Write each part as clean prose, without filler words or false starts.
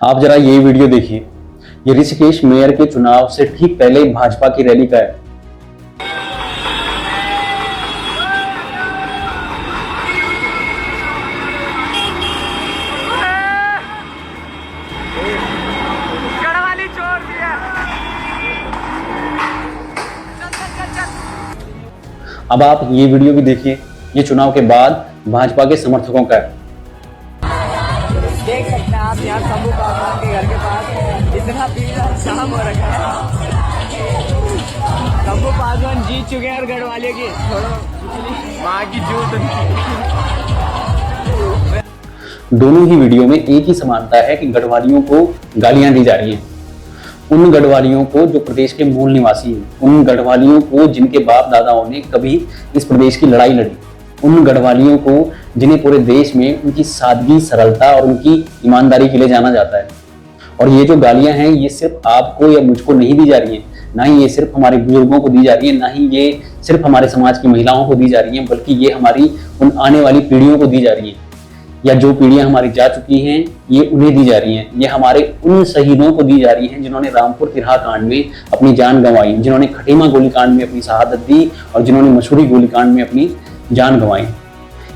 आप जरा ये वीडियो देखिए। ये ऋषिकेश मेयर के चुनाव से ठीक पहले भाजपा की रैली का है। अब आप ये वीडियो भी देखिए। ये चुनाव के बाद भाजपा के समर्थकों का है। देख सकते हैं आप यहाँ शंभू पासवान के घर के पास इतना भीड़ शाम हो रखा है। शंभू पासवान जीत चुके हैं और गढ़वालियों की माँ की जूत। दोनों ही वीडियो में एक ही समानता है कि गढ़वालियों को गालियां दी जा रही हैं। उन गढ़वालियों को जो प्रदेश के मूल निवासी हैं, उन गढ़वालियों को जिनके बाप दादाओं ने कभी इस प्रदेश की लड़ाई लड़ी, उन गढ़वालियों को जिन्हें पूरे देश में उनकी सादगी, सरलता और उनकी ईमानदारी के लिए जाना जाता है। और ये जो गालियां हैं, ये सिर्फ आपको या मुझको नहीं दी जा रही हैं, ना ही ये सिर्फ हमारे बुजुर्गों को दी जा रही है, ना ही ये सिर्फ हमारे समाज की महिलाओं को दी जा रही है, बल्कि ये हमारी उन आने वाली पीढ़ियों को दी जा रही है, या जो पीढ़ियां हमारी जा चुकी हैं ये उन्हें दी जा रही हैं। ये हमारे उन शहीदों को दी जा रही हैं जिन्होंने रामपुर तिरहा कांड में अपनी जान गंवाई, जिन्होंने खटीमा गोलीकांड में अपनी शहादत दी और जिन्होंने मसूरी गोलीकांड में अपनी जान गंवाई।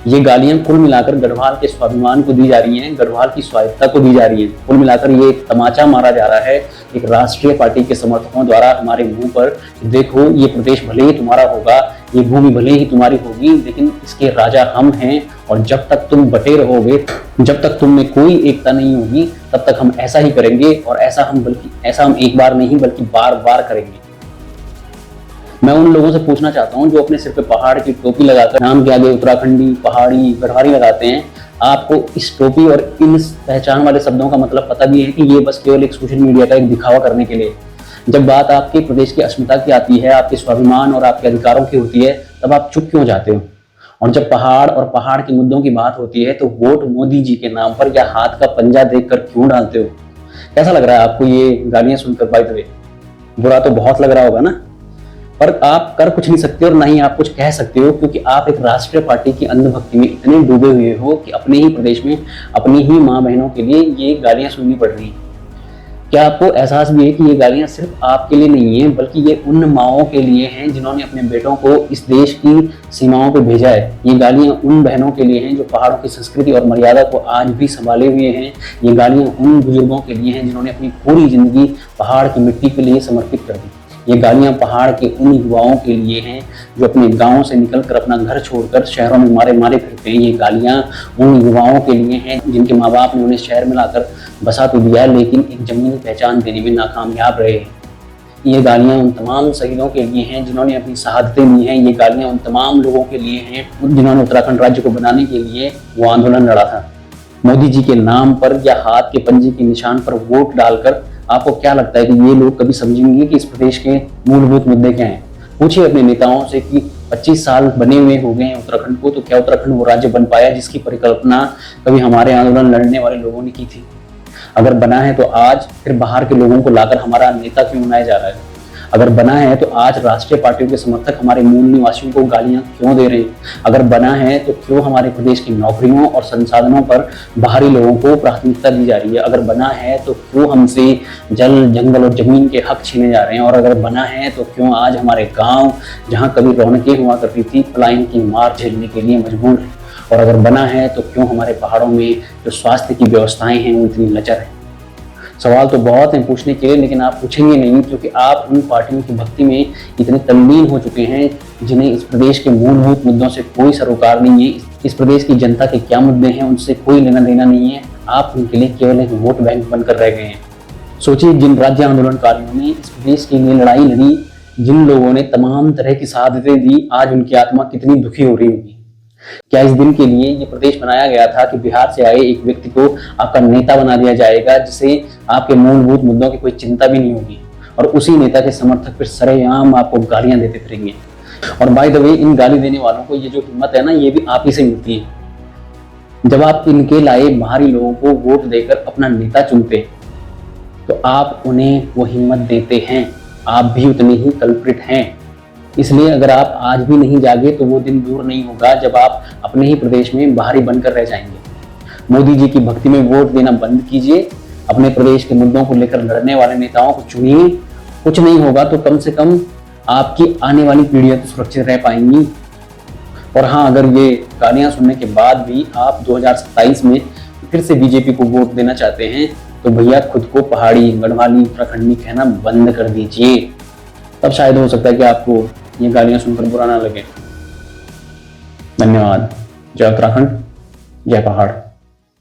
ये गालियां कुल मिलाकर गढ़वाल के स्वाभिमान को दी जा रही हैं, गढ़वाल की स्वायत्ता को दी जा रही है। कुल मिलाकर ये एक तमाचा मारा जा रहा है एक राष्ट्रीय पार्टी के समर्थकों द्वारा हमारे मुंह पर। देखो, ये प्रदेश भले ही तुम्हारा होगा, ये भूमि भले ही तुम्हारी होगी, लेकिन इसके राजा हम हैं और जब तक तुम बटे रहोगे, जब तक तुम में कोई एकता नहीं होगी, तब तक हम ऐसा ही करेंगे। और ऐसा हम एक बार नहीं बल्कि बार बार करेंगे। मैं उन लोगों से पूछना चाहता हूं जो अपने सिर पे पहाड़ की टोपी लगाकर नाम के आगे उत्तराखंडी, पहाड़ी, गढ़वाली लगाते हैं, आपको इस टोपी और इन पहचान वाले शब्दों का मतलब पता भी है कि ये बस केवल एक सोशल मीडिया का एक दिखावा करने के लिए। जब बात आपके प्रदेश की अस्मिता की आती है, आपके स्वाभिमान और आपके अधिकारों की होती है, तब आप चुप क्यों जाते हो? और जब पहाड़ और पहाड़ के मुद्दों की बात होती है तो वोट मोदी जी के नाम पर या हाथ का पंजा देखकर क्यों डालते हो? कैसा लग रहा है आपको ये गालियां सुनकर? बाय द वे, बुरा तो बहुत लग रहा होगा ना, पर आप कर कुछ नहीं सकते और ना ही आप कुछ कह सकते हो, क्योंकि आप एक राष्ट्रीय पार्टी की अंधभक्ति में इतने डूबे हुए हो कि अपने ही प्रदेश में अपनी ही माँ बहनों के लिए ये गालियां सुननी पड़ रही हैं। क्या आपको एहसास भी है कि ये गालियां सिर्फ आपके लिए नहीं है, बल्कि ये उन माओं के लिए हैं जिन्होंने अपने बेटों को इस देश की सीमाओं पर भेजा है? ये गालियां उन बहनों के लिए हैं जो पहाड़ों की संस्कृति और मर्यादा को आज भी संभाले हुए हैं। ये गालियां उन बुजुर्गों के लिए हैं जिन्होंने अपनी पूरी जिंदगी पहाड़ की मिट्टी के लिए समर्पित कर दी। ये गालियां पहाड़ के उन युवाओं के लिए हैं जो अपने गांवों से निकलकर अपना घर छोड़कर शहरों में मारे मारे फिरते हैं। ये गालियां उन युवाओं के लिए हैं जिनके माँ बाप ने उन्हें शहर में लाकर बसा तो दिया, लेकिन एक जमीनी पहचान देने में नाकामयाब रहे। ये गालियां उन तमाम शहीदों के लिए हैं जिन्होंने अपनी शहादतें दी हैं। ये गालियां उन तमाम लोगों के लिए हैं जिन्होंने उत्तराखंड राज्य को बनाने के लिए वो आंदोलन लड़ा था। मोदी जी के नाम पर या हाथ के पंजे के निशान पर वोट डालकर आपको क्या लगता है कि ये लोग कभी समझेंगे कि इस प्रदेश के मूलभूत मुद्दे क्या हैं? पूछिए अपने नेताओं से कि 25 साल बने हुए हो गए हैं उत्तराखंड को, तो क्या उत्तराखंड वो राज्य बन पाया जिसकी परिकल्पना कभी हमारे आंदोलन लड़ने वाले लोगों ने की थी? अगर बना है तो आज फिर बाहर के लोगों को लाकर हमारा नेता क्यों बनाया जा रहा है? अगर बना है तो आज राष्ट्रीय पार्टियों के समर्थक हमारे मूल निवासियों को गालियां क्यों दे रहे हैं? अगर बना है तो क्यों हमारे प्रदेश की नौकरियों और संसाधनों पर बाहरी लोगों को प्राथमिकता दी जा रही है? अगर बना है तो क्यों हमसे जल, जंगल और जमीन के हक छीने जा रहे हैं? और अगर बना है तो क्यों आज हमारे गाँव, जहाँ कभी रौनकें हुआ करती थी, पलायन की मार झेलने के लिए मजबूर है? और अगर बना है तो क्यों हमारे पहाड़ों में जो स्वास्थ्य की व्यवस्थाएं हैं वो इतनी लचर है? सवाल तो बहुत हैं पूछने के लिए, लेकिन आप पूछेंगे नहीं, क्योंकि आप उन पार्टियों की भक्ति में इतने तल्लीन हो चुके हैं जिन्हें इस प्रदेश के मूलभूत मुद्दों से कोई सरोकार नहीं है। इस प्रदेश की जनता के क्या मुद्दे हैं उनसे कोई लेना देना नहीं है। आप उनके लिए केवल एक वोट बैंक बनकर रह गए हैं। सोचिए, जिन राज्य आंदोलनकारियों ने इस प्रदेश के लिए लड़ाई लड़ी, जिन लोगों ने तमाम तरह की शहादतें दी, आज उनकी आत्मा कितनी दुखी हो रही होगी। क्या इस दिन के लिए ये प्रदेश बनाया गया था कि बिहार से आए एक व्यक्ति को आपका नेता बना दिया जाएगा, जिसे आपके मूलभूत मुद्दों की कोई चिंता भी नहीं होगी, और उसी नेता के समर्थक फिर सरेआम आपको गालियां देते फिरेंगे? और बाय द वे, इन गाली देने वालों को ये जो हिम्मत है ना, ये भी आप ही से मिलती है। जब आप इनके लाए बाहरी लोगों को वोट देकर अपना नेता चुनते हैं तो आप उन्हें वो हिम्मत देते हैं। आप भी उतने ही कल्प्रिट हैं। इसलिए अगर आप आज भी नहीं जागे तो वो दिन दूर नहीं होगा जब आप अपने ही प्रदेश में बाहरी बनकर रह जाएंगे। मोदी जी की भक्ति में वोट देना बंद कीजिए, अपने प्रदेश के मुद्दों को लेकर लड़ने वाले नेताओं को चुनिए। कुछ नहीं होगा तो कम से कम आपकी आने वाली पीढ़ियां तो सुरक्षित रह पाएंगी। और हाँ, अगर ये गालियां सुनने के बाद भी आप 2027 में फिर से बीजेपी को वोट देना चाहते हैं तो भैया खुद को पहाड़ी, गढ़वाली, उत्तराखंडी कहना बंद कर दीजिए। तब शायद हो सकता है कि आपको ये गालियां सुनकर बुरा ना लगे। धन्यवाद। जय उत्तराखंड, जय पहाड़।